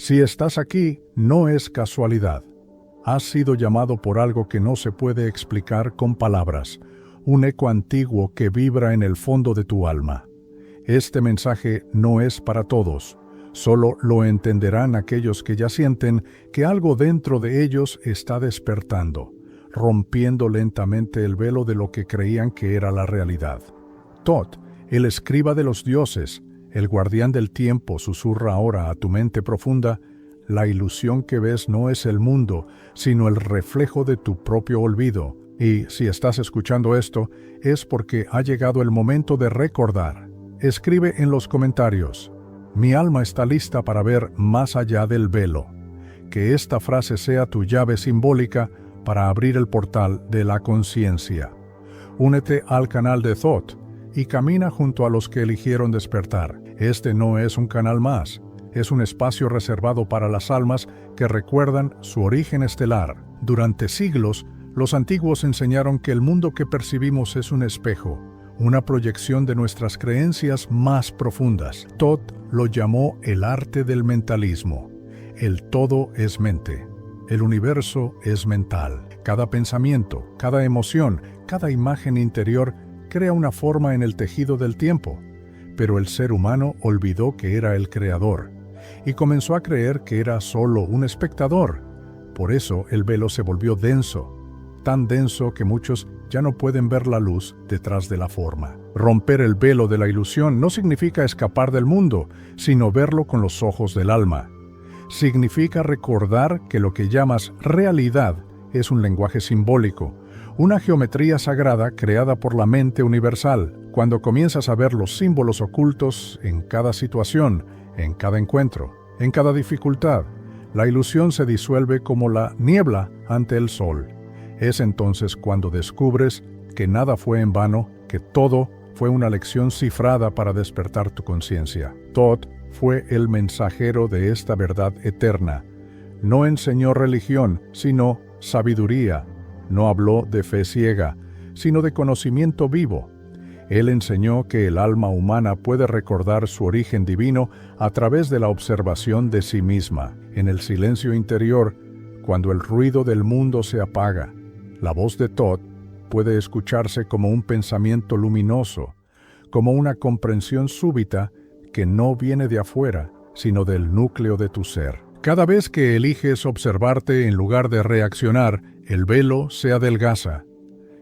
Si estás aquí, no es casualidad. Has sido llamado por algo que no se puede explicar con palabras, un eco antiguo que vibra en el fondo de tu alma. Este mensaje no es para todos, solo lo entenderán aquellos que ya sienten que algo dentro de ellos está despertando, rompiendo lentamente el velo de lo que creían que era la realidad. Thoth, el escriba de los dioses, el guardián del tiempo, susurra ahora a tu mente profunda: la ilusión que ves no es el mundo, sino el reflejo de tu propio olvido. Y si estás escuchando esto, es porque ha llegado el momento de recordar. Escribe en los comentarios: mi alma está lista para ver más allá del velo. Que esta frase sea tu llave simbólica para abrir el portal de la conciencia. Únete al canal de Thoth y camina junto a los que eligieron despertar. Este no es un canal más, es un espacio reservado para las almas que recuerdan su origen estelar. Durante siglos, los antiguos enseñaron que el mundo que percibimos es un espejo, una proyección de nuestras creencias más profundas. Thoth lo llamó el arte del mentalismo. El todo es mente. El universo es mental. Cada pensamiento, cada emoción, cada imagen interior crea una forma en el tejido del tiempo. Pero el ser humano olvidó que era el creador y comenzó a creer que era solo un espectador. Por eso el velo se volvió denso, tan denso que muchos ya no pueden ver la luz detrás de la forma. Romper el velo de la ilusión no significa escapar del mundo, sino verlo con los ojos del alma. Significa recordar que lo que llamas realidad es un lenguaje simbólico, una geometría sagrada creada por la mente universal. Cuando comienzas a ver los símbolos ocultos en cada situación, en cada encuentro, en cada dificultad, la ilusión se disuelve como la niebla ante el sol. Es entonces cuando descubres que nada fue en vano, que todo fue una lección cifrada para despertar tu conciencia. Thoth fue el mensajero de esta verdad eterna. No enseñó religión, sino sabiduría. No habló de fe ciega, sino de conocimiento vivo. Él enseñó que el alma humana puede recordar su origen divino a través de la observación de sí misma. En el silencio interior, cuando el ruido del mundo se apaga, la voz de Thoth puede escucharse como un pensamiento luminoso, como una comprensión súbita que no viene de afuera, sino del núcleo de tu ser. Cada vez que eliges observarte en lugar de reaccionar, el velo se adelgaza.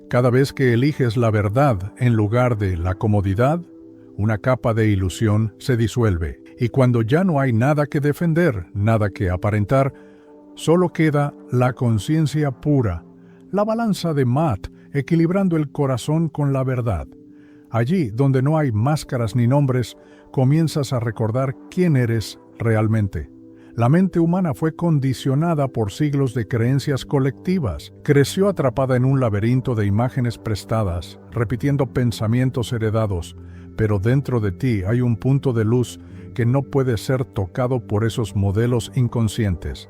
Cada vez que eliges la verdad en lugar de la comodidad, una capa de ilusión se disuelve. Y cuando ya no hay nada que defender, nada que aparentar, solo queda la conciencia pura, la balanza de Maat, equilibrando el corazón con la verdad. Allí, donde no hay máscaras ni nombres, comienzas a recordar quién eres realmente. La mente humana fue condicionada por siglos de creencias colectivas. Creció atrapada en un laberinto de imágenes prestadas, repitiendo pensamientos heredados. Pero dentro de ti hay un punto de luz que no puede ser tocado por esos modelos inconscientes.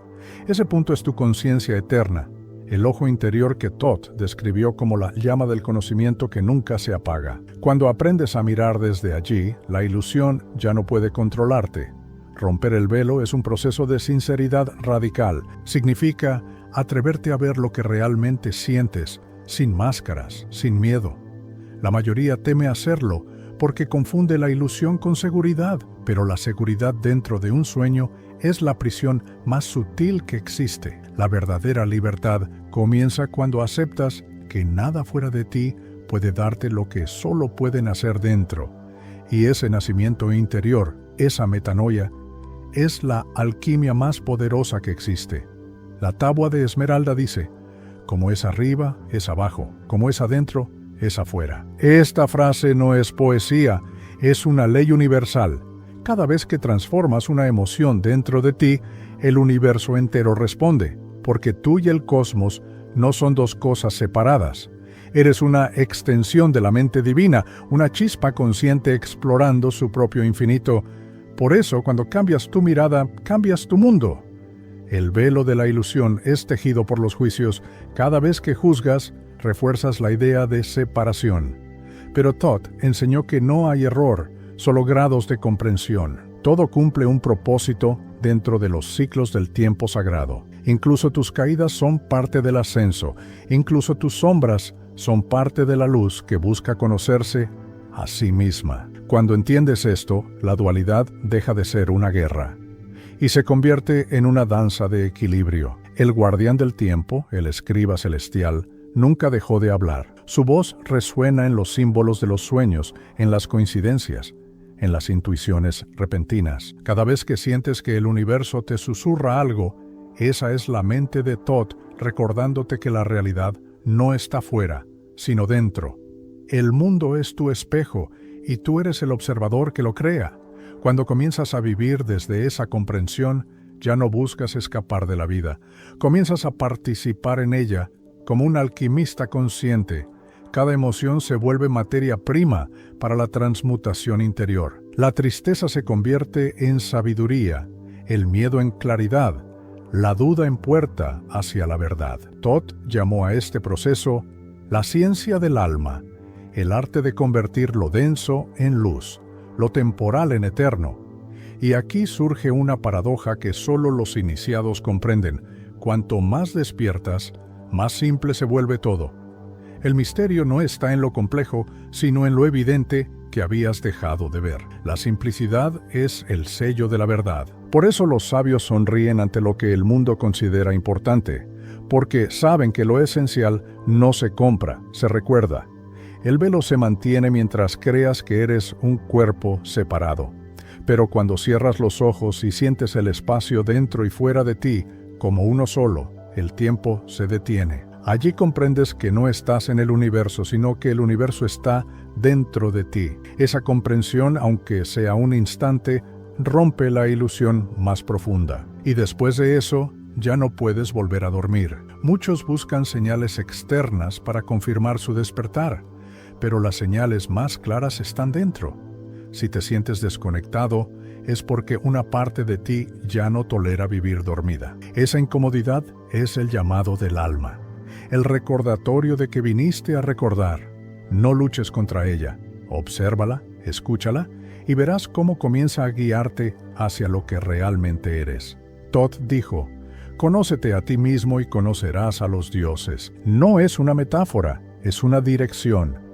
Ese punto es tu conciencia eterna, el ojo interior que Thoth describió como la llama del conocimiento que nunca se apaga. Cuando aprendes a mirar desde allí, la ilusión ya no puede controlarte. Romper el velo es un proceso de sinceridad radical. Significa atreverte a ver lo que realmente sientes, sin máscaras, sin miedo. La mayoría teme hacerlo porque confunde la ilusión con seguridad, pero la seguridad dentro de un sueño es la prisión más sutil que existe. La verdadera libertad comienza cuando aceptas que nada fuera de ti puede darte lo que solo puede nacer dentro. Y ese nacimiento interior, esa metanoia, es la alquimia más poderosa que existe. La tabua de Esmeralda dice: como es arriba, es abajo, como es adentro, es afuera. Esta frase no es poesía, es una ley universal. Cada vez que transformas una emoción dentro de ti, el universo entero responde, porque tú y el cosmos no son dos cosas separadas. Eres una extensión de la mente divina, una chispa consciente explorando su propio infinito. Por eso, cuando cambias tu mirada, cambias tu mundo. El velo de la ilusión es tejido por los juicios. Cada vez que juzgas, refuerzas la idea de separación. Pero Thoth enseñó que no hay error, solo grados de comprensión. Todo cumple un propósito dentro de los ciclos del tiempo sagrado. Incluso tus caídas son parte del ascenso. Incluso tus sombras son parte de la luz que busca conocerse a sí misma. Cuando entiendes esto, la dualidad deja de ser una guerra y se convierte en una danza de equilibrio. El guardián del tiempo, el escriba celestial, nunca dejó de hablar. Su voz resuena en los símbolos de los sueños, en las coincidencias, en las intuiciones repentinas. Cada vez que sientes que el universo te susurra algo, esa es la mente de Thoth recordándote que la realidad no está fuera, sino dentro. El mundo es tu espejo y tú eres el observador que lo crea. Cuando comienzas a vivir desde esa comprensión, ya no buscas escapar de la vida. Comienzas a participar en ella como un alquimista consciente. Cada emoción se vuelve materia prima para la transmutación interior. La tristeza se convierte en sabiduría, el miedo en claridad, la duda en puerta hacia la verdad. Thoth llamó a este proceso la ciencia del alma, el arte de convertir lo denso en luz, lo temporal en eterno. Y aquí surge una paradoja que solo los iniciados comprenden. Cuanto más despiertas, más simple se vuelve todo. El misterio no está en lo complejo, sino en lo evidente que habías dejado de ver. La simplicidad es el sello de la verdad. Por eso los sabios sonríen ante lo que el mundo considera importante, porque saben que lo esencial no se compra, se recuerda. El velo se mantiene mientras creas que eres un cuerpo separado. Pero cuando cierras los ojos y sientes el espacio dentro y fuera de ti como uno solo, el tiempo se detiene. Allí comprendes que no estás en el universo, sino que el universo está dentro de ti. Esa comprensión, aunque sea un instante, rompe la ilusión más profunda. Y después de eso, ya no puedes volver a dormir. Muchos buscan señales externas para confirmar su despertar, pero las señales más claras están dentro. Si te sientes desconectado, es porque una parte de ti ya no tolera vivir dormida. Esa incomodidad es el llamado del alma, el recordatorio de que viniste a recordar. No luches contra ella, obsérvala, escúchala y verás cómo comienza a guiarte hacia lo que realmente eres. Thoth dijo: «Conócete a ti mismo y conocerás a los dioses». No es una metáfora, es una dirección.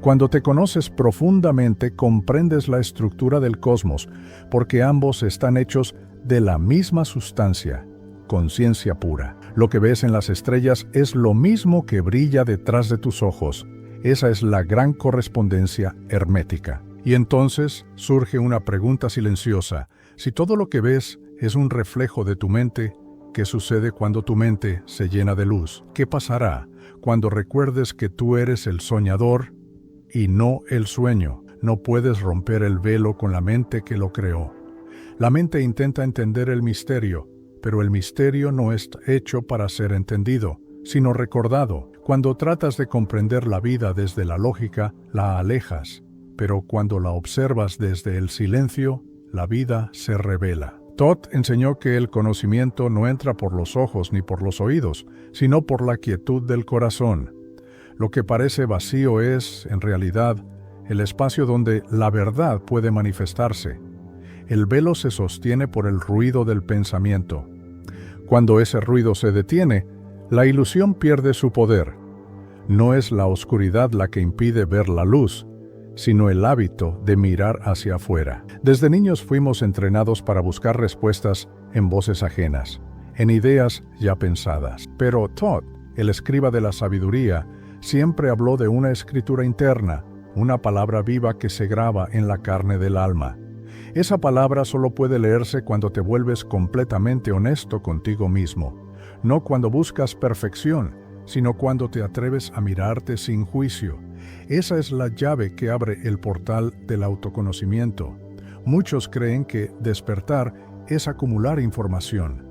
Cuando te conoces profundamente, comprendes la estructura del cosmos, porque ambos están hechos de la misma sustancia, conciencia pura. Lo que ves en las estrellas es lo mismo que brilla detrás de tus ojos. Esa es la gran correspondencia hermética. Y entonces surge una pregunta silenciosa. Si todo lo que ves es un reflejo de tu mente, ¿qué sucede cuando tu mente se llena de luz? ¿Qué pasará cuando recuerdes que tú eres el soñador y no el sueño? No puedes romper el velo con la mente que lo creó. La mente intenta entender el misterio, pero el misterio no es hecho para ser entendido, sino recordado. Cuando tratas de comprender la vida desde la lógica, la alejas, pero cuando la observas desde el silencio, la vida se revela. Thoth enseñó que el conocimiento no entra por los ojos ni por los oídos, sino por la quietud del corazón. Lo que parece vacío es, en realidad, el espacio donde la verdad puede manifestarse. El velo se sostiene por el ruido del pensamiento. Cuando ese ruido se detiene, la ilusión pierde su poder. No es la oscuridad la que impide ver la luz, sino el hábito de mirar hacia afuera. Desde niños fuimos entrenados para buscar respuestas en voces ajenas, en ideas ya pensadas. Pero Thoth, el escriba de la sabiduría, siempre habló de una escritura interna, una palabra viva que se graba en la carne del alma. Esa palabra solo puede leerse cuando te vuelves completamente honesto contigo mismo, no cuando buscas perfección, sino cuando te atreves a mirarte sin juicio. Esa es la llave que abre el portal del autoconocimiento. Muchos creen que despertar es acumular información,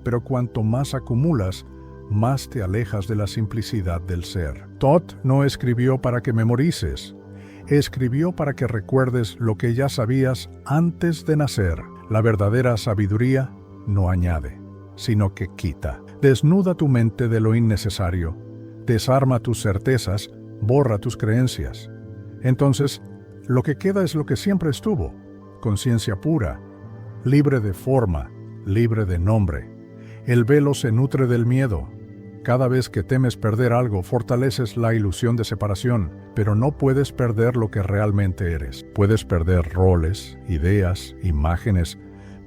pero cuanto más acumulas, más te alejas de la simplicidad del ser. Thoth no escribió para que memorices, escribió para que recuerdes lo que ya sabías antes de nacer. La verdadera sabiduría no añade, sino que quita. Desnuda tu mente de lo innecesario, desarma tus certezas, borra tus creencias. Entonces, lo que queda es lo que siempre estuvo: conciencia pura, libre de forma, libre de nombre. El velo se nutre del miedo. Cada vez que temes perder algo, fortaleces la ilusión de separación, pero no puedes perder lo que realmente eres. Puedes perder roles, ideas, imágenes,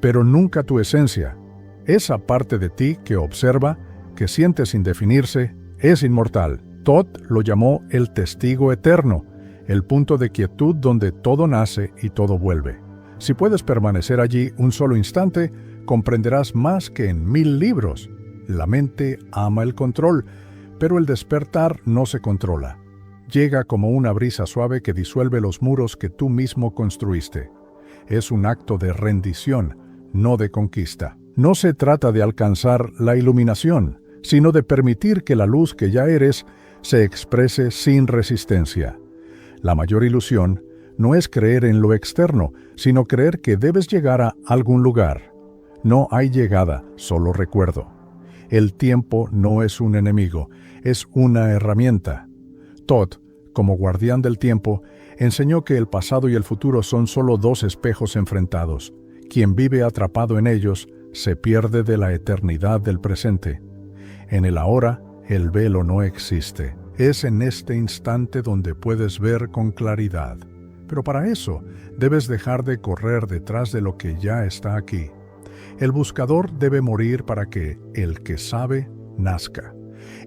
pero nunca tu esencia. Esa parte de ti que observa, que siente sin definirse, es inmortal. Todd lo llamó el testigo eterno, el punto de quietud donde todo nace y todo vuelve. Si puedes permanecer allí un solo instante, comprenderás más que en 1000 libros. La mente ama el control, pero el despertar no se controla. Llega como una brisa suave que disuelve los muros que tú mismo construiste. Es un acto de rendición, no de conquista. No se trata de alcanzar la iluminación, sino de permitir que la luz que ya eres se exprese sin resistencia. La mayor ilusión no es creer en lo externo, sino creer que debes llegar a algún lugar. No hay llegada, solo recuerdo. El tiempo no es un enemigo, es una herramienta. Todd, como guardián del tiempo, enseñó que el pasado y el futuro son solo dos espejos enfrentados. Quien vive atrapado en ellos se pierde de la eternidad del presente. En el ahora, el velo no existe. Es en este instante donde puedes ver con claridad. Pero para eso, debes dejar de correr detrás de lo que ya está aquí. El buscador debe morir para que el que sabe nazca.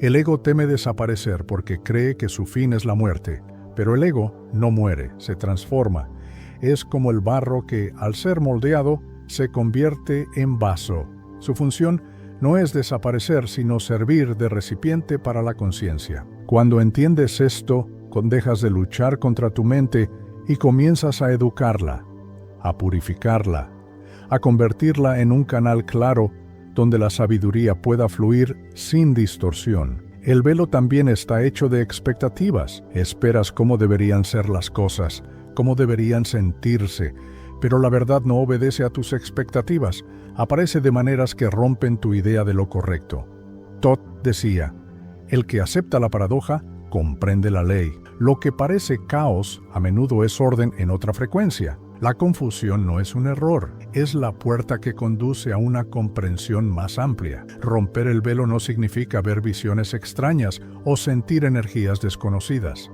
El ego teme desaparecer porque cree que su fin es la muerte, pero el ego no muere, se transforma. Es como el barro que, al ser moldeado, se convierte en vaso. Su función no es desaparecer, sino servir de recipiente para la conciencia. Cuando entiendes esto, dejas de luchar contra tu mente y comienzas a educarla, a purificarla, a convertirla en un canal claro donde la sabiduría pueda fluir sin distorsión. El velo también está hecho de expectativas. Esperas cómo deberían ser las cosas, cómo deberían sentirse, pero la verdad no obedece a tus expectativas, aparece de maneras que rompen tu idea de lo correcto. Todd decía, el que acepta la paradoja comprende la ley. Lo que parece caos a menudo es orden en otra frecuencia. La confusión no es un error, es la puerta que conduce a una comprensión más amplia. Romper el velo no significa ver visiones extrañas o sentir energías desconocidas.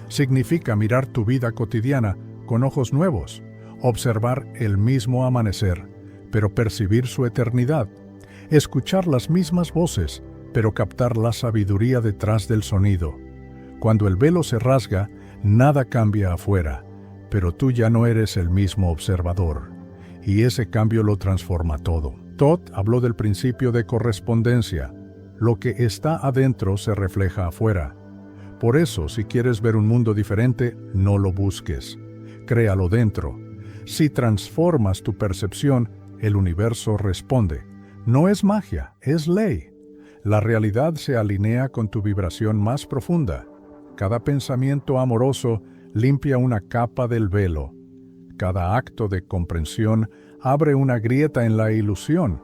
Significa mirar tu vida cotidiana con ojos nuevos, observar el mismo amanecer, pero percibir su eternidad, escuchar las mismas voces, pero captar la sabiduría detrás del sonido. Cuando el velo se rasga, nada cambia afuera, pero tú ya no eres el mismo observador, y ese cambio lo transforma todo. Todd habló del principio de correspondencia. Lo que está adentro se refleja afuera. Por eso, si quieres ver un mundo diferente, no lo busques. Créalo dentro. Si transformas tu percepción, el universo responde. No es magia, es ley. La realidad se alinea con tu vibración más profunda. Cada pensamiento amoroso limpia una capa del velo. Cada acto de comprensión abre una grieta en la ilusión.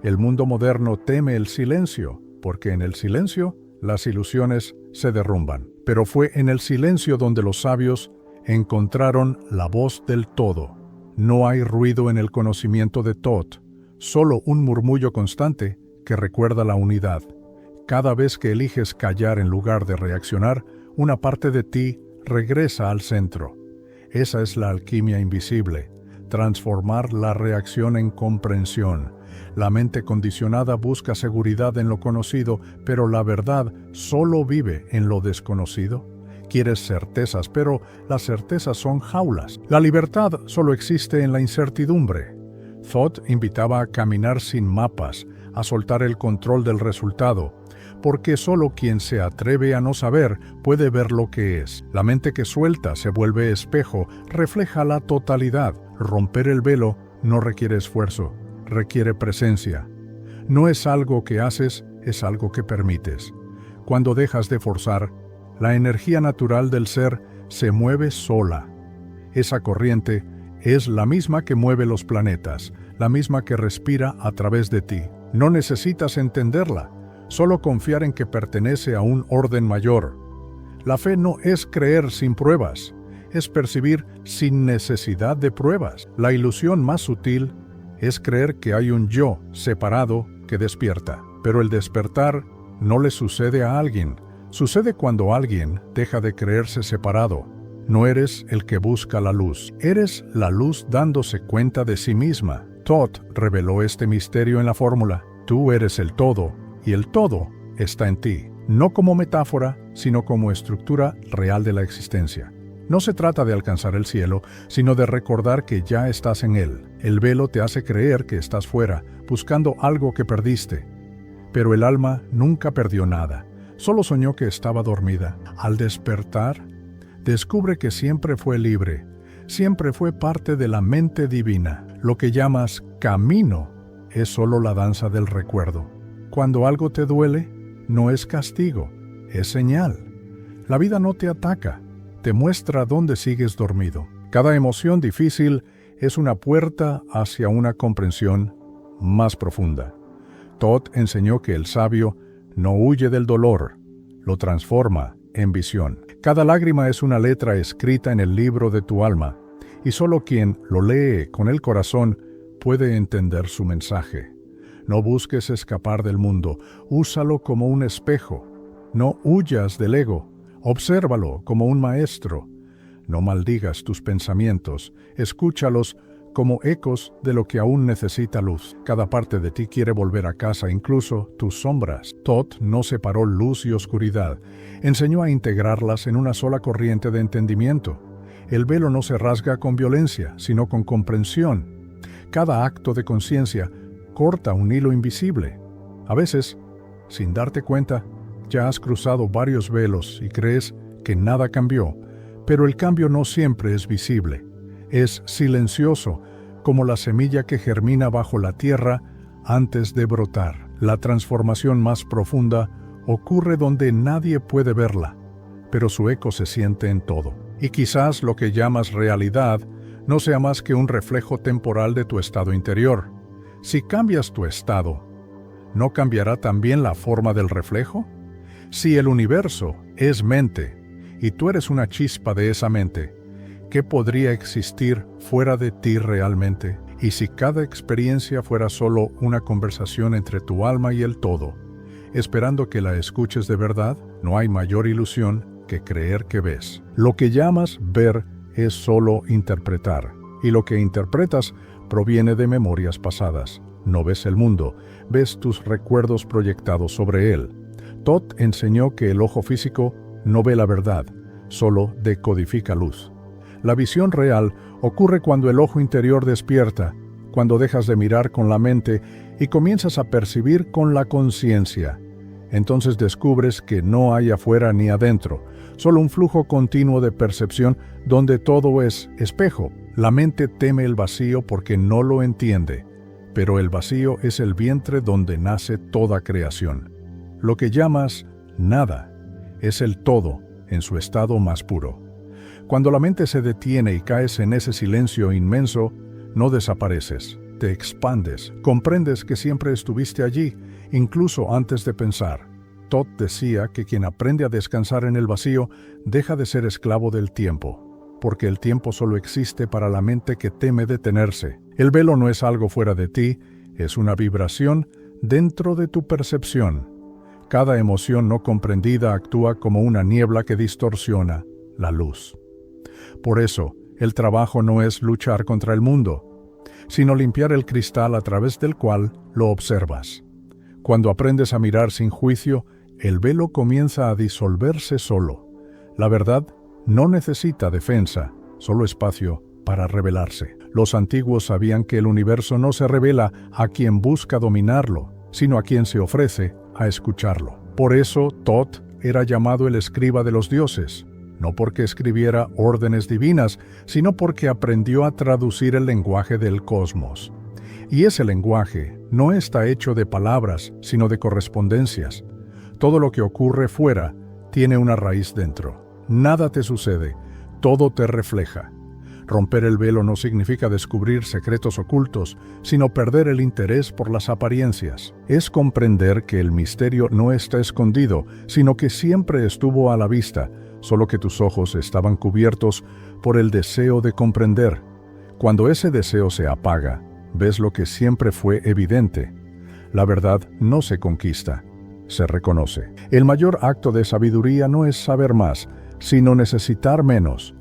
El mundo moderno teme el silencio, porque en el silencio las ilusiones se derrumban. Pero fue en el silencio donde los sabios encontraron la voz del todo. No hay ruido en el conocimiento de Todd, solo un murmullo constante que recuerda la unidad. Cada vez que eliges callar en lugar de reaccionar, una parte de ti regresa al centro. Esa es la alquimia invisible, transformar la reacción en comprensión. La mente condicionada busca seguridad en lo conocido, pero la verdad solo vive en lo desconocido. Quieres certezas, pero las certezas son jaulas. La libertad solo existe en la incertidumbre. Todd invitaba a caminar sin mapas, a soltar el control del resultado, porque solo quien se atreve a no saber puede ver lo que es. La mente que suelta se vuelve espejo, refleja la totalidad. Romper el velo no requiere esfuerzo, requiere presencia. No es algo que haces, es algo que permites. Cuando dejas de forzar, la energía natural del ser se mueve sola. Esa corriente es la misma que mueve los planetas, la misma que respira a través de ti. No necesitas entenderla, solo confiar en que pertenece a un orden mayor. La fe no es creer sin pruebas, es percibir sin necesidad de pruebas. La ilusión más sutil Es creer que hay un yo separado que despierta. Pero el despertar no le sucede a alguien. Sucede cuando alguien deja de creerse separado. No eres el que busca la luz. Eres la luz dándose cuenta de sí misma. Todd reveló este misterio en la fórmula. Tú eres el todo, y el todo está en ti. No como metáfora, sino como estructura real de la existencia. No se trata de alcanzar el cielo, sino de recordar que ya estás en él. El velo te hace creer que estás fuera, buscando algo que perdiste. Pero el alma nunca perdió nada. Solo soñó que estaba dormida. Al despertar, descubre que siempre fue libre. Siempre fue parte de la mente divina. Lo que llamas camino es solo la danza del recuerdo. Cuando algo te duele, no es castigo, es señal. La vida no te ataca, te muestra dónde sigues dormido. Cada emoción difícil es una puerta hacia una comprensión más profunda. Todd enseñó que el sabio no huye del dolor, lo transforma en visión. Cada lágrima es una letra escrita en el libro de tu alma, y solo quien lo lee con el corazón puede entender su mensaje. No busques escapar del mundo, úsalo como un espejo. No huyas del ego, obsérvalo como un maestro. No maldigas tus pensamientos, escúchalos como ecos de lo que aún necesita luz. Cada parte de ti quiere volver a casa, incluso tus sombras. Todd no separó luz y oscuridad, enseñó a integrarlas en una sola corriente de entendimiento. El velo no se rasga con violencia, sino con comprensión. Cada acto de conciencia corta un hilo invisible. A veces, sin darte cuenta, ya has cruzado varios velos y crees que nada cambió, pero el cambio no siempre es visible. Es silencioso, como la semilla que germina bajo la tierra antes de brotar. La transformación más profunda ocurre donde nadie puede verla, pero su eco se siente en todo. Y quizás lo que llamas realidad no sea más que un reflejo temporal de tu estado interior. Si cambias tu estado, ¿no cambiará también la forma del reflejo? Si el universo es mente, y tú eres una chispa de esa mente, ¿qué podría existir fuera de ti realmente? Y si cada experiencia fuera solo una conversación entre tu alma y el todo, esperando que la escuches de verdad, no hay mayor ilusión que creer que ves. Lo que llamas ver es solo interpretar, y lo que interpretas proviene de memorias pasadas. No ves el mundo, ves tus recuerdos proyectados sobre él. Todd enseñó que el ojo físico no ve la verdad, solo decodifica luz. La visión real ocurre cuando el ojo interior despierta, cuando dejas de mirar con la mente y comienzas a percibir con la conciencia. Entonces descubres que no hay afuera ni adentro, solo un flujo continuo de percepción donde todo es espejo. La mente teme el vacío porque no lo entiende, pero el vacío es el vientre donde nace toda creación. Lo que llamas nada es el todo en su estado más puro. Cuando la mente se detiene y caes en ese silencio inmenso, no desapareces, te expandes, comprendes que siempre estuviste allí, incluso antes de pensar. Todd decía que quien aprende a descansar en el vacío deja de ser esclavo del tiempo, porque el tiempo solo existe para la mente que teme detenerse. El velo no es algo fuera de ti, es una vibración dentro de tu percepción. Cada emoción no comprendida actúa como una niebla que distorsiona la luz. Por eso, el trabajo no es luchar contra el mundo, sino limpiar el cristal a través del cual lo observas. Cuando aprendes a mirar sin juicio, el velo comienza a disolverse solo. La verdad no necesita defensa, solo espacio para revelarse. Los antiguos sabían que el universo no se revela a quien busca dominarlo, sino a quien se ofrece a escucharlo. Por eso Todd era llamado el escriba de los dioses, no porque escribiera órdenes divinas, sino porque aprendió a traducir el lenguaje del cosmos. Y ese lenguaje no está hecho de palabras, sino de correspondencias. Todo lo que ocurre fuera tiene una raíz dentro. Nada te sucede, todo te refleja. Romper el velo no significa descubrir secretos ocultos, sino perder el interés por las apariencias. Es comprender que el misterio no está escondido, sino que siempre estuvo a la vista, solo que tus ojos estaban cubiertos por el deseo de comprender. Cuando ese deseo se apaga, ves lo que siempre fue evidente. La verdad no se conquista, se reconoce. El mayor acto de sabiduría no es saber más, sino necesitar menos.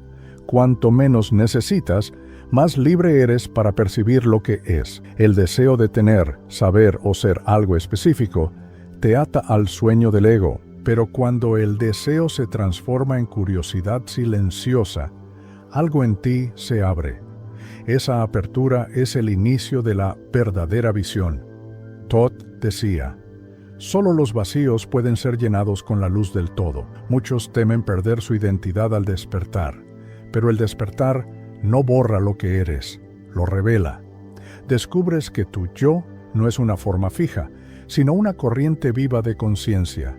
Cuanto menos necesitas, más libre eres para percibir lo que es. El deseo de tener, saber o ser algo específico te ata al sueño del ego, pero cuando el deseo se transforma en curiosidad silenciosa, algo en ti se abre. Esa apertura es el inicio de la verdadera visión. Todd decía, solo los vacíos pueden ser llenados con la luz del todo. Muchos temen perder su identidad al despertar, pero el despertar no borra lo que eres, lo revela. Descubres que tu yo no es una forma fija, sino una corriente viva de conciencia,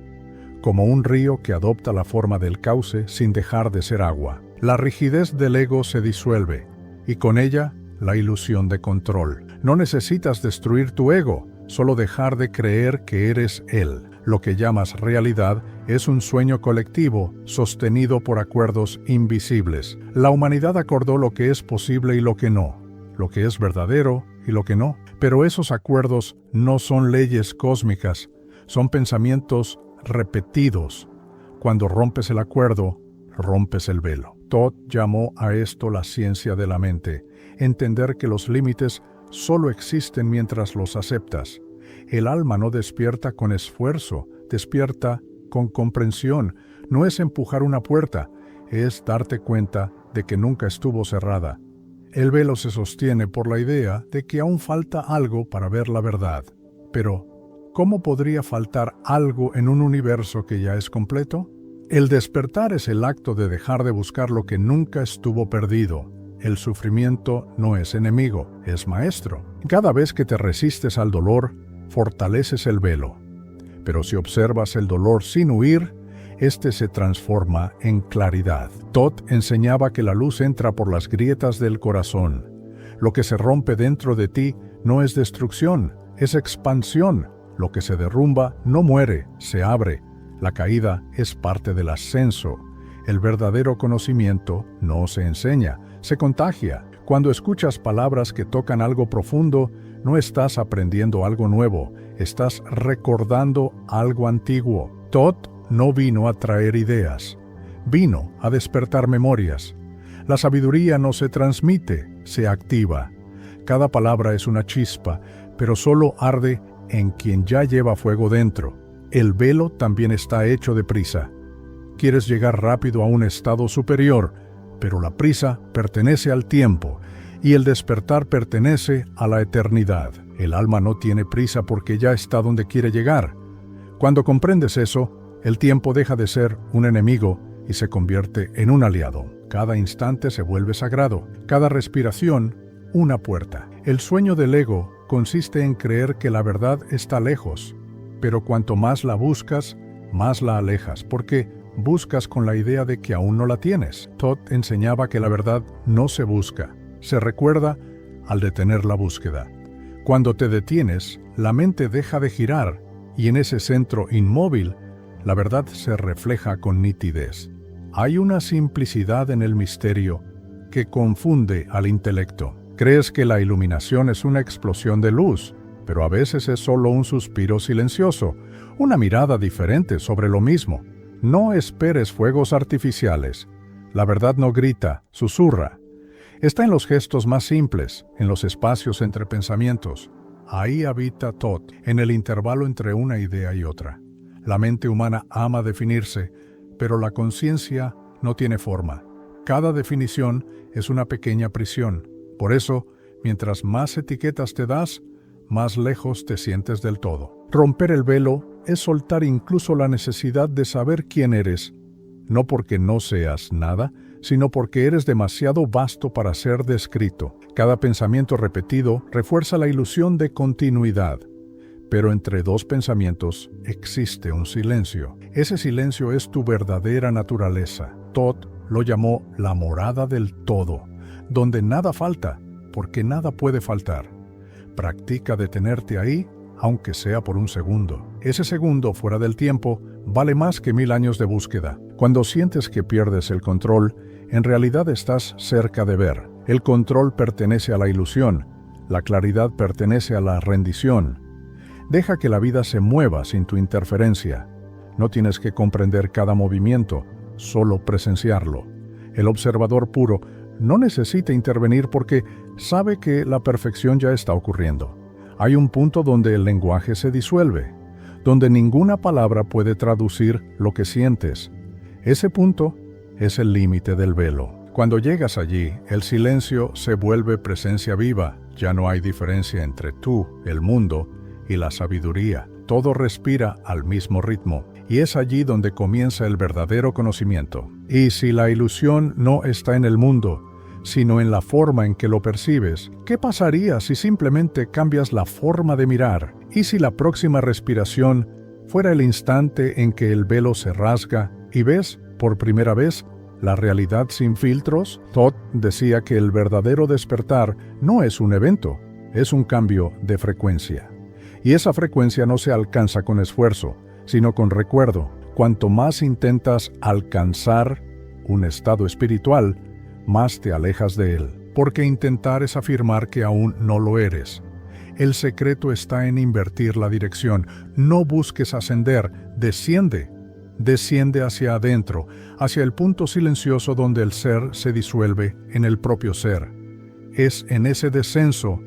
como un río que adopta la forma del cauce sin dejar de ser agua. La rigidez del ego se disuelve, y con ella, la ilusión de control. No necesitas destruir tu ego, solo dejar de creer que eres él. Lo que llamas realidad es un sueño colectivo sostenido por acuerdos invisibles. La humanidad acordó lo que es posible y lo que no, lo que es verdadero y lo que no. Pero esos acuerdos no son leyes cósmicas, son pensamientos repetidos. Cuando rompes el acuerdo, rompes el velo. Todd llamó a esto la ciencia de la mente, entender que los límites solo existen mientras los aceptas. El alma no despierta con esfuerzo, despierta con comprensión. No es empujar una puerta, es darte cuenta de que nunca estuvo cerrada. El velo se sostiene por la idea de que aún falta algo para ver la verdad. Pero, ¿cómo podría faltar algo en un universo que ya es completo? El despertar es el acto de dejar de buscar lo que nunca estuvo perdido. El sufrimiento no es enemigo, es maestro. Cada vez que te resistes al dolor, fortaleces el velo. Pero si observas el dolor sin huir, este se transforma en claridad. Todd enseñaba que la luz entra por las grietas del corazón. Lo que se rompe dentro de ti no es destrucción, es expansión. Lo que se derrumba no muere, se abre. La caída es parte del ascenso. El verdadero conocimiento no se enseña, se contagia. Cuando escuchas palabras que tocan algo profundo, no estás aprendiendo algo nuevo, estás recordando algo antiguo. Todd no vino a traer ideas, vino a despertar memorias. La sabiduría no se transmite, se activa. Cada palabra es una chispa, pero solo arde en quien ya lleva fuego dentro. El velo también está hecho de prisa. Quieres llegar rápido a un estado superior, pero la prisa pertenece al tiempo y el despertar pertenece a la eternidad. El alma no tiene prisa porque ya está donde quiere llegar. Cuando comprendes eso, el tiempo deja de ser un enemigo y se convierte en un aliado. Cada instante se vuelve sagrado, cada respiración una puerta. El sueño del ego consiste en creer que la verdad está lejos, pero cuanto más la buscas, más la alejas, porque buscas con la idea de que aún no la tienes. Todd enseñaba que la verdad no se busca, se recuerda al detener la búsqueda. Cuando te detienes, la mente deja de girar y en ese centro inmóvil, la verdad se refleja con nitidez. Hay una simplicidad en el misterio que confunde al intelecto. Crees que la iluminación es una explosión de luz, pero a veces es solo un suspiro silencioso, una mirada diferente sobre lo mismo. No esperes fuegos artificiales. La verdad no grita, susurra. Está en los gestos más simples, en los espacios entre pensamientos. Ahí habita Todd, en el intervalo entre una idea y otra. La mente humana ama definirse, pero la conciencia no tiene forma. Cada definición es una pequeña prisión. Por eso, mientras más etiquetas te das, más lejos te sientes del todo. Romper el velo es soltar incluso la necesidad de saber quién eres, no porque no seas nada, sino porque eres demasiado vasto para ser descrito. Cada pensamiento repetido refuerza la ilusión de continuidad. Pero entre dos pensamientos existe un silencio. Ese silencio es tu verdadera naturaleza. Todd lo llamó la morada del todo, donde nada falta, porque nada puede faltar. Practica detenerte ahí, aunque sea por un segundo. Ese segundo fuera del tiempo vale más que 1000 años de búsqueda. Cuando sientes que pierdes el control, en realidad estás cerca de ver. El control pertenece a la ilusión. La claridad pertenece a la rendición. Deja que la vida se mueva sin tu interferencia. No tienes que comprender cada movimiento, solo presenciarlo. El observador puro no necesita intervenir porque sabe que la perfección ya está ocurriendo. Hay un punto donde el lenguaje se disuelve, donde ninguna palabra puede traducir lo que sientes. Ese punto es el límite del velo. Cuando llegas allí, el silencio se vuelve presencia viva. Ya no hay diferencia entre tú, el mundo, y la sabiduría. Todo respira al mismo ritmo, y es allí donde comienza el verdadero conocimiento. Y si la ilusión no está en el mundo, sino en la forma en que lo percibes, ¿qué pasaría si simplemente cambias la forma de mirar? ¿Y si la próxima respiración fuera el instante en que el velo se rasga y ves, por primera vez, la realidad sin filtros? Todd decía que el verdadero despertar no es un evento, es un cambio de frecuencia. Y esa frecuencia no se alcanza con esfuerzo, sino con recuerdo. Cuanto más intentas alcanzar un estado espiritual, más te alejas de él. Porque intentar es afirmar que aún no lo eres. El secreto está en invertir la dirección. No busques ascender, desciende. Desciende hacia adentro, hacia el punto silencioso donde el ser se disuelve en el propio ser. Es en ese descenso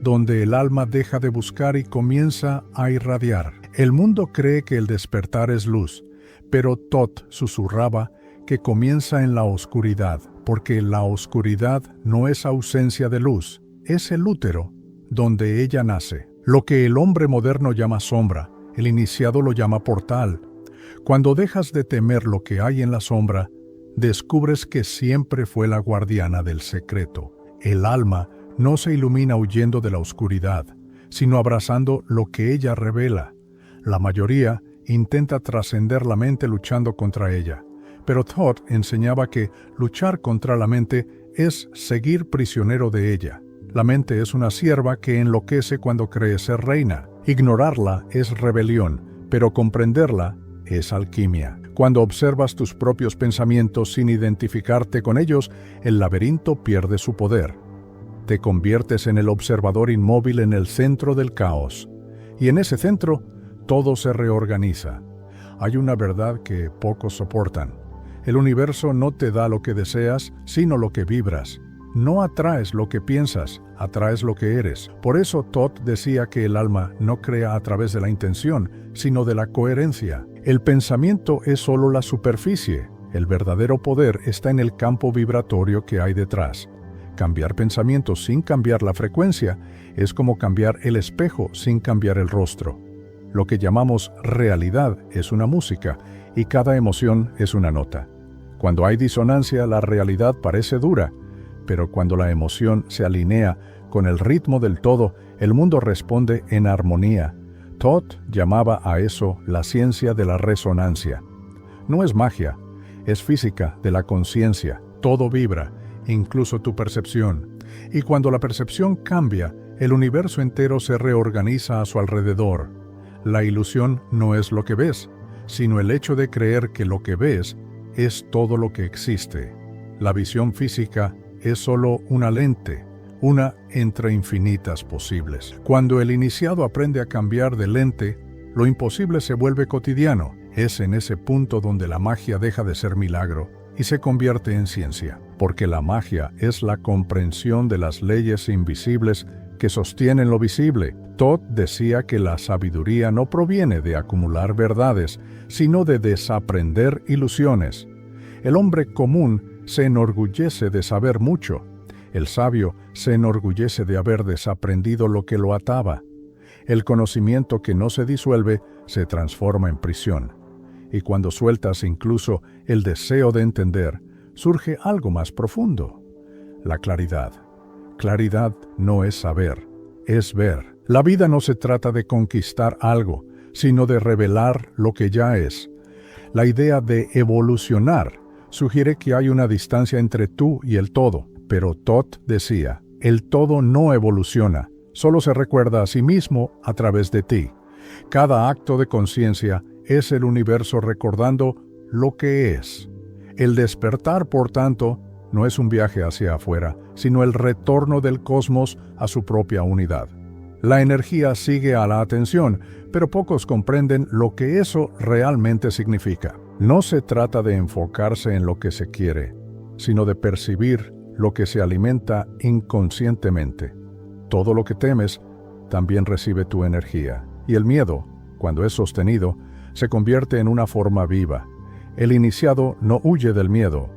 donde el alma deja de buscar y comienza a irradiar. El mundo cree que el despertar es luz, pero Todd susurraba que comienza en la oscuridad, porque la oscuridad no es ausencia de luz, es el útero, donde ella nace. Lo que el hombre moderno llama sombra, el iniciado lo llama portal. Cuando dejas de temer lo que hay en la sombra, descubres que siempre fue la guardiana del secreto. El alma no se ilumina huyendo de la oscuridad, sino abrazando lo que ella revela. La mayoría intenta trascender la mente luchando contra ella, pero Todd enseñaba que luchar contra la mente es seguir prisionero de ella. La mente es una sierva que enloquece cuando cree ser reina. Ignorarla es rebelión, pero comprenderla es alquimia. Cuando observas tus propios pensamientos sin identificarte con ellos, el laberinto pierde su poder. Te conviertes en el observador inmóvil en el centro del caos. Y en ese centro, todo se reorganiza. Hay una verdad que pocos soportan. El universo no te da lo que deseas, sino lo que vibras. No atraes lo que piensas, atraes lo que eres. Por eso Todd decía que el alma no crea a través de la intención, sino de la coherencia. El pensamiento es solo la superficie. El verdadero poder está en el campo vibratorio que hay detrás. Cambiar pensamientos sin cambiar la frecuencia es como cambiar el espejo sin cambiar el rostro. Lo que llamamos realidad es una música y cada emoción es una nota. Cuando hay disonancia, la realidad parece dura, pero cuando la emoción se alinea con el ritmo del todo, el mundo responde en armonía. Todd llamaba a eso la ciencia de la resonancia. No es magia, es física de la conciencia. Todo vibra, incluso tu percepción. Y cuando la percepción cambia, el universo entero se reorganiza a su alrededor. La ilusión no es lo que ves, sino el hecho de creer que lo que ves es todo lo que existe. La visión física es solo una lente, una entre infinitas posibles. Cuando el iniciado aprende a cambiar de lente, lo imposible se vuelve cotidiano. Es en ese punto donde la magia deja de ser milagro y se convierte en ciencia, porque la magia es la comprensión de las leyes invisibles que sostienen lo visible. Todd decía que la sabiduría no proviene de acumular verdades, sino de desaprender ilusiones. El hombre común se enorgullece de saber mucho. El sabio se enorgullece de haber desaprendido lo que lo ataba. El conocimiento que no se disuelve se transforma en prisión. Y cuando sueltas incluso el deseo de entender, surge algo más profundo. La claridad. Claridad no es saber, es ver. La vida no se trata de conquistar algo, sino de revelar lo que ya es. La idea de evolucionar sugiere que hay una distancia entre tú y el todo, pero Todd decía, el todo no evoluciona, solo se recuerda a sí mismo a través de ti. Cada acto de conciencia es el universo recordando lo que es. El despertar, por tanto, no es un viaje hacia afuera, sino el retorno del cosmos a su propia unidad. La energía sigue a la atención, pero pocos comprenden lo que eso realmente significa. No se trata de enfocarse en lo que se quiere, sino de percibir lo que se alimenta inconscientemente. Todo lo que temes también recibe tu energía, y el miedo, cuando es sostenido, se convierte en una forma viva. El iniciado no huye del miedo,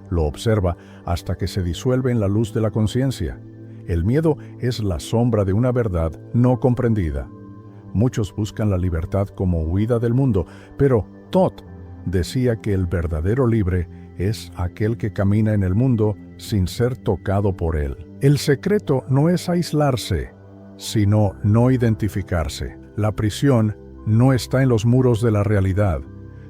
lo observa hasta que se disuelve en la luz de la conciencia. El miedo es la sombra de una verdad no comprendida. Muchos buscan la libertad como huida del mundo, pero Thoth decía que el verdadero libre es aquel que camina en el mundo sin ser tocado por él. El secreto no es aislarse, sino no identificarse. La prisión no está en los muros de la realidad,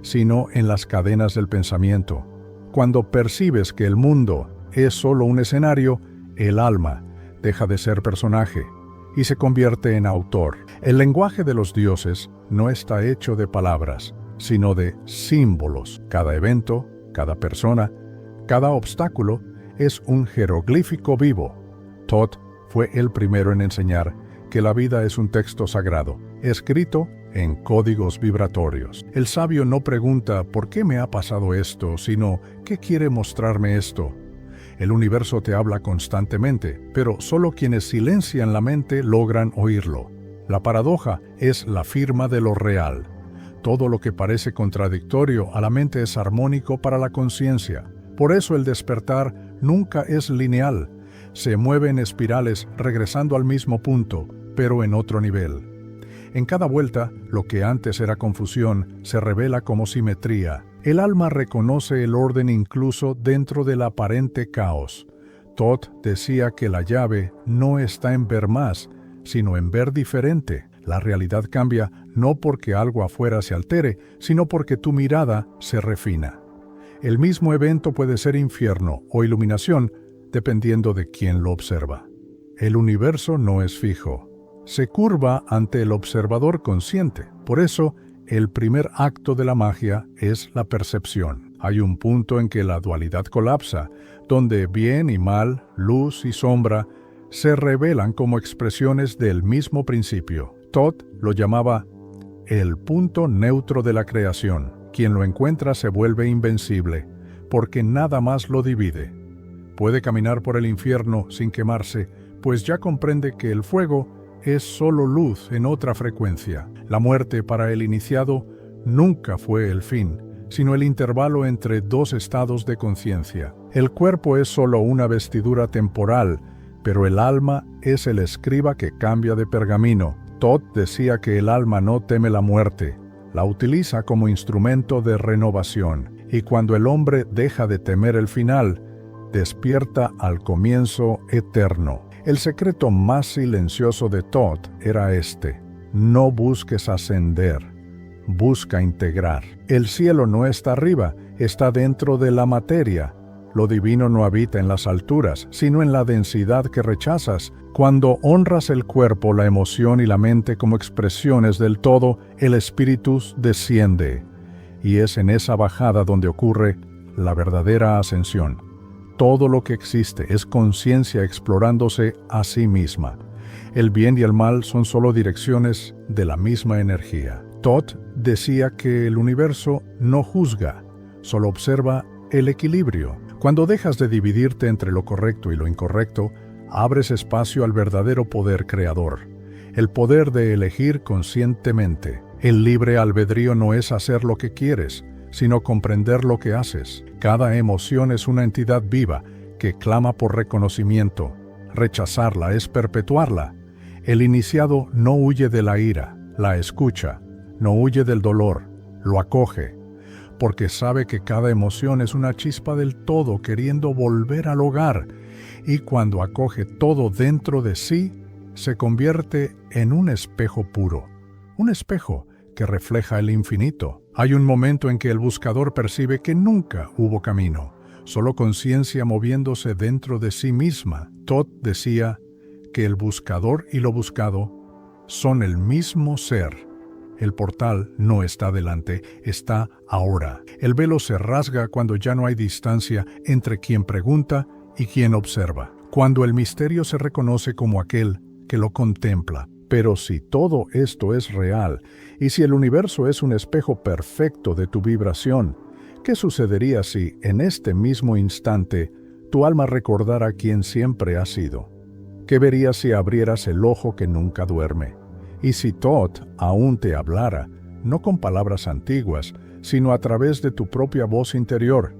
sino en las cadenas del pensamiento. Cuando percibes que el mundo es solo un escenario, el alma deja de ser personaje y se convierte en autor. El lenguaje de los dioses no está hecho de palabras, sino de símbolos. Cada evento, cada persona, cada obstáculo es un jeroglífico vivo. Thoth fue el primero en enseñar que la vida es un texto sagrado, escrito en códigos vibratorios. El sabio no pregunta ¿por qué me ha pasado esto?, sino ¿qué quiere mostrarme esto? El universo te habla constantemente, pero solo quienes silencian la mente logran oírlo. La paradoja es la firma de lo real. Todo lo que parece contradictorio a la mente es armónico para la conciencia. Por eso el despertar nunca es lineal. Se mueve en espirales regresando al mismo punto, pero en otro nivel. En cada vuelta, lo que antes era confusión se revela como simetría. El alma reconoce el orden incluso dentro del aparente caos. Thoth decía que la llave no está en ver más, sino en ver diferente. La realidad cambia no porque algo afuera se altere, sino porque tu mirada se refina. El mismo evento puede ser infierno o iluminación, dependiendo de quién lo observa. El universo no es fijo. Se curva ante el observador consciente. Por eso, el primer acto de la magia es la percepción. Hay un punto en que la dualidad colapsa, donde bien y mal, luz y sombra, se revelan como expresiones del mismo principio. Thoth lo llamaba el punto neutro de la creación. Quien lo encuentra se vuelve invencible, porque nada más lo divide. Puede caminar por el infierno sin quemarse, pues ya comprende que el fuego es solo luz en otra frecuencia. La muerte para el iniciado nunca fue el fin, sino el intervalo entre dos estados de conciencia. El cuerpo es solo una vestidura temporal, pero el alma es el escriba que cambia de pergamino. Thoth decía que el alma no teme la muerte, la utiliza como instrumento de renovación, y cuando el hombre deja de temer el final, despierta al comienzo eterno. El secreto más silencioso de Thoth era este: no busques ascender, busca integrar. El cielo no está arriba, está dentro de la materia. Lo divino no habita en las alturas, sino en la densidad que rechazas. Cuando honras el cuerpo, la emoción y la mente como expresiones del todo, el espíritu desciende. Y es en esa bajada donde ocurre la verdadera ascensión. Todo lo que existe es conciencia explorándose a sí misma. El bien y el mal son solo direcciones de la misma energía. Thoth decía que el universo no juzga, solo observa el equilibrio. Cuando dejas de dividirte entre lo correcto y lo incorrecto, abres espacio al verdadero poder creador, el poder de elegir conscientemente. El libre albedrío no es hacer lo que quieres, sino comprender lo que haces. Cada emoción es una entidad viva que clama por reconocimiento. Rechazarla es perpetuarla. El iniciado no huye de la ira, la escucha. No huye del dolor, lo acoge, porque sabe que cada emoción es una chispa del todo queriendo volver al hogar, y cuando acoge todo dentro de sí, se convierte en un espejo puro, un espejo que refleja el infinito. Hay un momento en que el buscador percibe que nunca hubo camino, solo conciencia moviéndose dentro de sí misma. Thoth decía que el buscador y lo buscado son el mismo ser. El portal no está delante, está ahora. El velo se rasga cuando ya no hay distancia entre quien pregunta y quien observa. cuando el misterio se reconoce como aquel que lo contempla. Pero si todo esto es real, y si el universo es un espejo perfecto de tu vibración, ¿qué sucedería si, en este mismo instante, tu alma recordara quién siempre has sido? ¿Qué verías si abrieras el ojo que nunca duerme? Y si Thoth aún te hablara, no con palabras antiguas, sino a través de tu propia voz interior,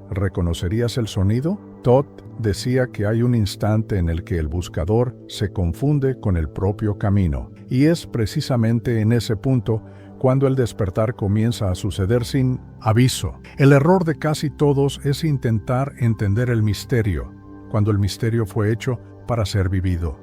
¿reconocerías el sonido? Thoth decía que hay un instante en el que el buscador se confunde con el propio camino, y es precisamente en ese punto cuando el despertar comienza a suceder sin aviso. El error de casi todos es intentar entender el misterio, cuando el misterio fue hecho para ser vivido.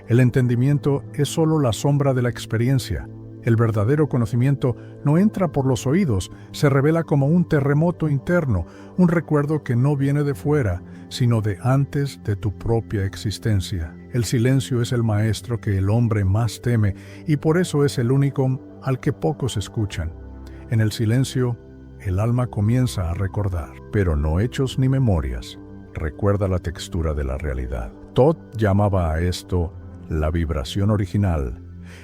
El entendimiento es solo la sombra de la experiencia. El verdadero conocimiento no entra por los oídos, se revela como un terremoto interno, un recuerdo que no viene de fuera, sino de antes de tu propia existencia. El silencio es el maestro que el hombre más teme, y por eso es el único al que pocos escuchan. En el silencio, el alma comienza a recordar, pero no hechos ni memorias. Recuerda la textura de la realidad. Thoth llamaba a esto la vibración original.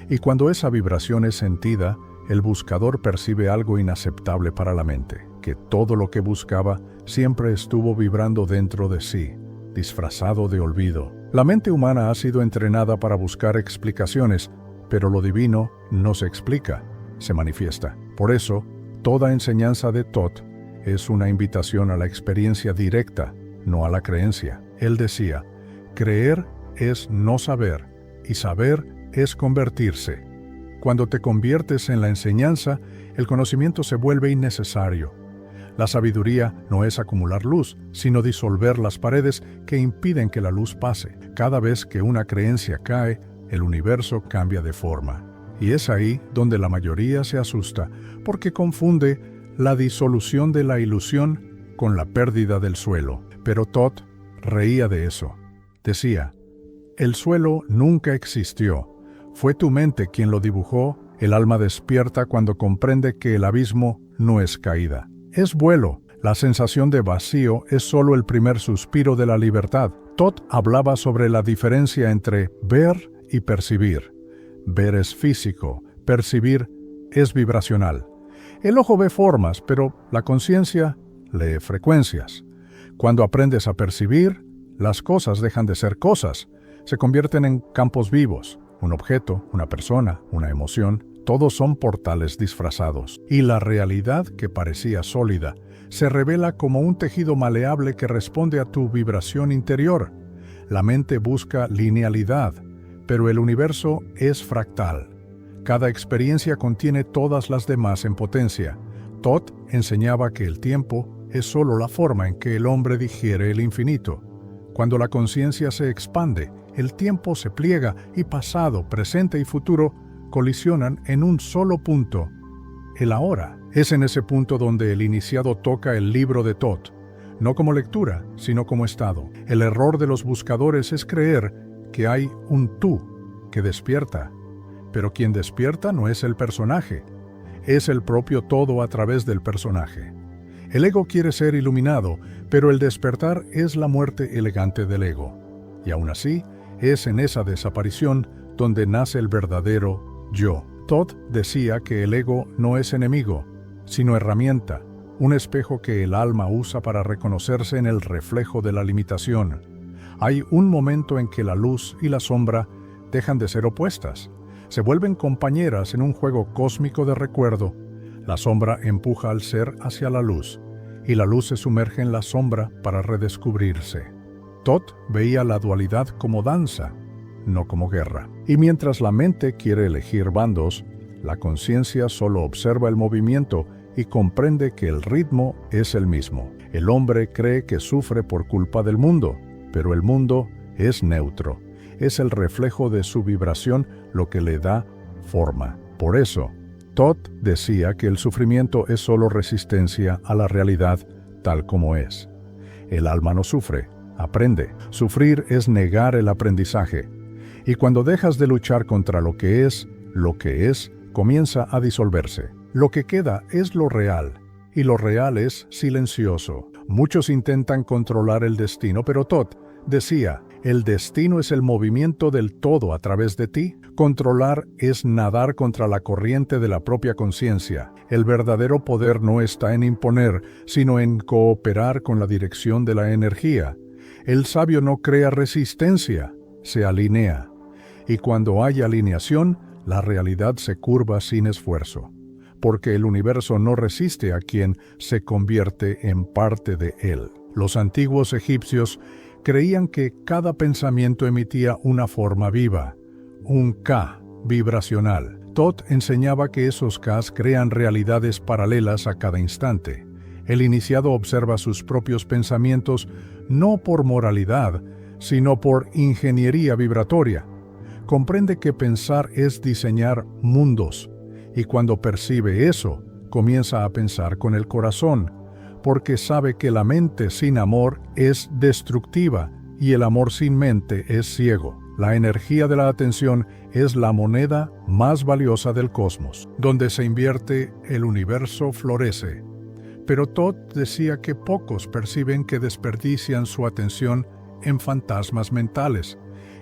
Y cuando esa vibración es sentida, el buscador percibe algo inaceptable para la mente, que todo lo que buscaba siempre estuvo vibrando dentro de sí, disfrazado de olvido. La mente humana ha sido entrenada para buscar explicaciones, pero lo divino no se explica, se manifiesta. Por eso, toda enseñanza de Thoth es una invitación a la experiencia directa, no a la creencia. Él decía, creer es no saber, y saber es convertirse. Cuando te conviertes en la enseñanza, el conocimiento se vuelve innecesario. La sabiduría no es acumular luz, sino disolver las paredes que impiden que la luz pase. Cada vez que una creencia cae, el universo cambia de forma. Y es ahí donde la mayoría se asusta, porque confunde la disolución de la ilusión con la pérdida del suelo. Pero Thoth reía de eso. Decía, el suelo nunca existió. Fue tu mente quien lo dibujó. El alma despierta cuando comprende que el abismo no es caída, es vuelo. La sensación de vacío es solo el primer suspiro de la libertad. Thoth hablaba sobre la diferencia entre ver y percibir. Ver es físico, percibir es vibracional. El ojo ve formas, pero la conciencia lee frecuencias. Cuando aprendes a percibir, las cosas dejan de ser cosas, se convierten en campos vivos. Un objeto, una persona, una emoción, todos son portales disfrazados. Y la realidad que parecía sólida se revela como un tejido maleable que responde a tu vibración interior. La mente busca linealidad, pero el universo es fractal. Cada experiencia contiene todas las demás en potencia. Thoth enseñaba que el tiempo es solo la forma en que el hombre digiere el infinito. Cuando la conciencia se expande, el tiempo se pliega y pasado, presente y futuro colisionan en un solo punto, el ahora. Es en ese punto donde el iniciado toca el libro de Thoth, no como lectura, sino como estado. El error de los buscadores es creer que hay un tú que despierta, pero quien despierta no es el personaje, es el propio todo a través del personaje. El ego quiere ser iluminado, pero el despertar es la muerte elegante del ego. Y aún así, es en esa desaparición donde nace el verdadero yo. Thoth decía que el ego no es enemigo, sino herramienta, un espejo que el alma usa para reconocerse en el reflejo de la limitación. Hay un momento en que la luz y la sombra dejan de ser opuestas, se vuelven compañeras en un juego cósmico de recuerdo. La sombra empuja al ser hacia la luz, y la luz se sumerge en la sombra para redescubrirse. Thoth veía la dualidad como danza, no como guerra. Y mientras la mente quiere elegir bandos, la conciencia solo observa el movimiento y comprende que el ritmo es el mismo. El hombre cree que sufre por culpa del mundo, pero el mundo es neutro. Es el reflejo de su vibración lo que le da forma. Por eso, Thoth decía que el sufrimiento es solo resistencia a la realidad tal como es. El alma no sufre, aprende. Sufrir es negar el aprendizaje. Y cuando dejas de luchar contra lo que es comienza a disolverse. Lo que queda es lo real, y lo real es silencioso. Muchos intentan controlar el destino, pero Thoth decía, El destino es el movimiento del todo a través de ti. Controlar es nadar contra la corriente de la propia conciencia. El verdadero poder no está en imponer, sino en cooperar con la dirección de la energía. El sabio no crea resistencia, se alinea. Y cuando hay alineación, la realidad se curva sin esfuerzo, porque el universo no resiste a quien se convierte en parte de él. Los antiguos egipcios creían que cada pensamiento emitía una forma viva, un Ka vibracional. Thoth enseñaba que esos Kas crean realidades paralelas a cada instante. El iniciado observa sus propios pensamientos no por moralidad, sino por ingeniería vibratoria. Comprende que pensar es diseñar mundos, y cuando percibe eso, comienza a pensar con el corazón, porque sabe que la mente sin amor es destructiva y el amor sin mente es ciego. La energía de la atención es la moneda más valiosa del cosmos. Donde se invierte, el universo florece. Pero Thoth decía que pocos perciben que desperdician su atención en fantasmas mentales,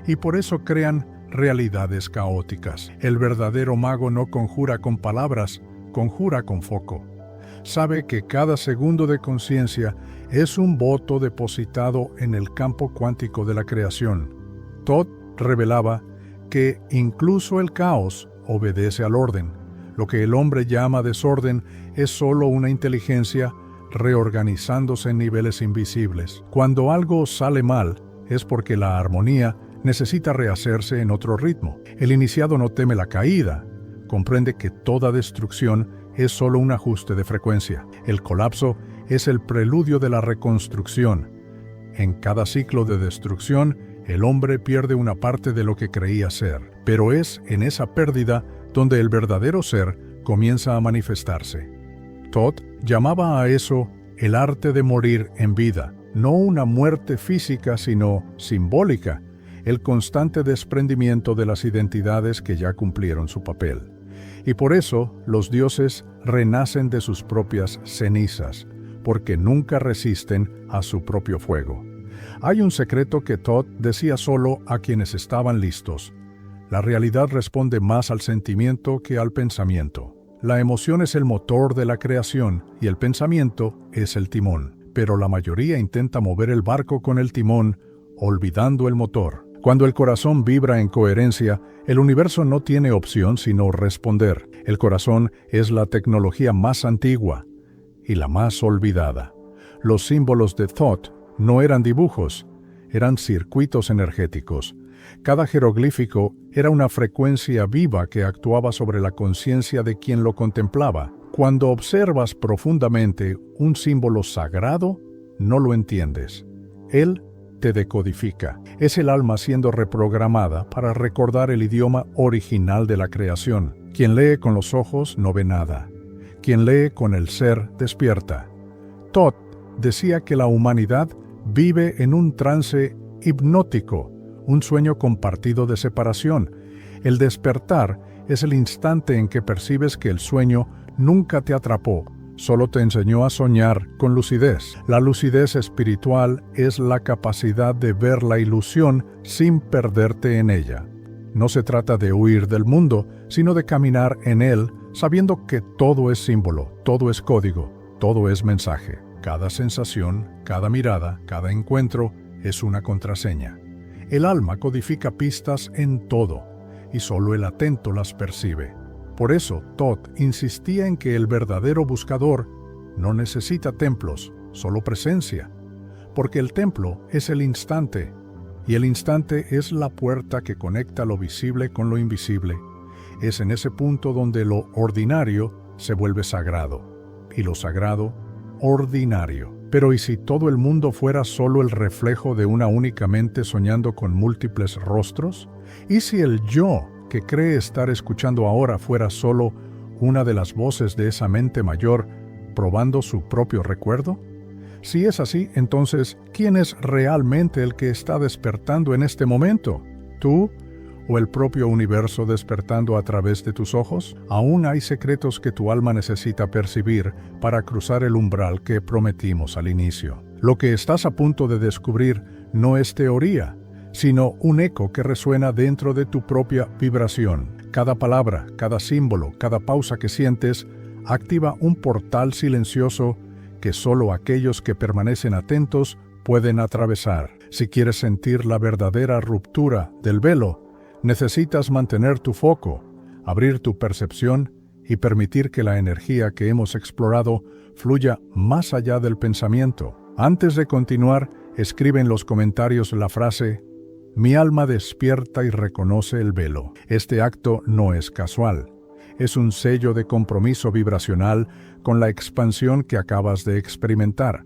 y por eso crean realidades caóticas. El verdadero mago no conjura con palabras, conjura con foco. Sabe que cada segundo de conciencia es un voto depositado en el campo cuántico de la creación. Thoth revelaba que incluso el caos obedece al orden. Lo que el hombre llama desorden es solo una inteligencia reorganizándose en niveles invisibles. Cuando algo sale mal, es porque la armonía necesita rehacerse en otro ritmo. El iniciado no teme la caída, comprende que toda destrucción es solo un ajuste de frecuencia. El colapso es el preludio de la reconstrucción. En cada ciclo de destrucción, el hombre pierde una parte de lo que creía ser, pero es en esa pérdida donde el verdadero ser comienza a manifestarse. Thoth llamaba a eso el arte de morir en vida, no una muerte física sino simbólica, el constante desprendimiento de las identidades que ya cumplieron su papel. Y por eso los dioses renacen de sus propias cenizas, porque nunca resisten a su propio fuego. Hay un secreto que Thoth decía solo a quienes estaban listos. La realidad responde más al sentimiento que al pensamiento. La emoción es el motor de la creación y el pensamiento es el timón. Pero la mayoría intenta mover el barco con el timón, olvidando el motor. Cuando el corazón vibra en coherencia, el universo no tiene opción sino responder. El corazón es la tecnología más antigua y la más olvidada. Los símbolos de Thoth no eran dibujos, eran circuitos energéticos. Cada jeroglífico era una frecuencia viva que actuaba sobre la conciencia de quien lo contemplaba. Cuando observas profundamente un símbolo sagrado, no lo entiendes. Él te decodifica. Es el alma siendo reprogramada para recordar el idioma original de la creación. Quien lee con los ojos no ve nada. Quien lee con el ser despierta. Thoth decía que la humanidad vive en un trance hipnótico, un sueño compartido de separación. El despertar es el instante en que percibes que el sueño nunca te atrapó, solo te enseñó a soñar con lucidez. La lucidez espiritual es la capacidad de ver la ilusión sin perderte en ella. No se trata de huir del mundo, sino de caminar en él, sabiendo que todo es símbolo, todo es código, todo es mensaje. Cada sensación, cada mirada, cada encuentro es una contraseña. El alma codifica pistas en todo, y solo el atento las percibe. Por eso, Thoth insistía en que el verdadero buscador no necesita templos, solo presencia, porque el templo es el instante, y el instante es la puerta que conecta lo visible con lo invisible. Es en ese punto donde lo ordinario se vuelve sagrado, y lo sagrado, ordinario. Pero ¿y si todo el mundo fuera solo el reflejo de una única mente soñando con múltiples rostros? ¿Y si el yo que cree estar escuchando ahora fuera solo una de las voces de esa mente mayor probando su propio recuerdo? Si es así, entonces, ¿quién es realmente el que está despertando en este momento? ¿Tú o el propio universo despertando a través de tus ojos? Aún hay secretos que tu alma necesita percibir para cruzar el umbral que prometimos al inicio. Lo que estás a punto de descubrir no es teoría, sino un eco que resuena dentro de tu propia vibración. Cada palabra, cada símbolo, cada pausa que sientes, activa un portal silencioso que solo aquellos que permanecen atentos pueden atravesar. Si quieres sentir la verdadera ruptura del velo, necesitas mantener tu foco, abrir tu percepción y permitir que la energía que hemos explorado fluya más allá del pensamiento. Antes de continuar, escribe en los comentarios la frase: "Mi alma despierta y reconoce el velo". Este acto no es casual. Es un sello de compromiso vibracional con la expansión que acabas de experimentar.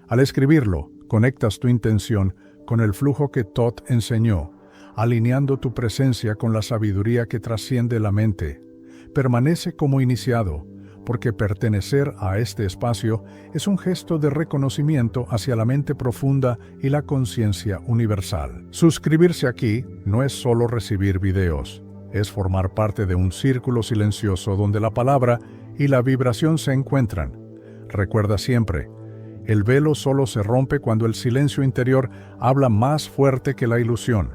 Al escribirlo, conectas tu intención con el flujo que Thoth enseñó, alineando tu presencia con la sabiduría que trasciende la mente. Permanece como iniciado, porque pertenecer a este espacio es un gesto de reconocimiento hacia la mente profunda y la conciencia universal. Suscribirse aquí no es solo recibir videos, es formar parte de un círculo silencioso donde la palabra y la vibración se encuentran. Recuerda siempre, el velo solo se rompe cuando el silencio interior habla más fuerte que la ilusión.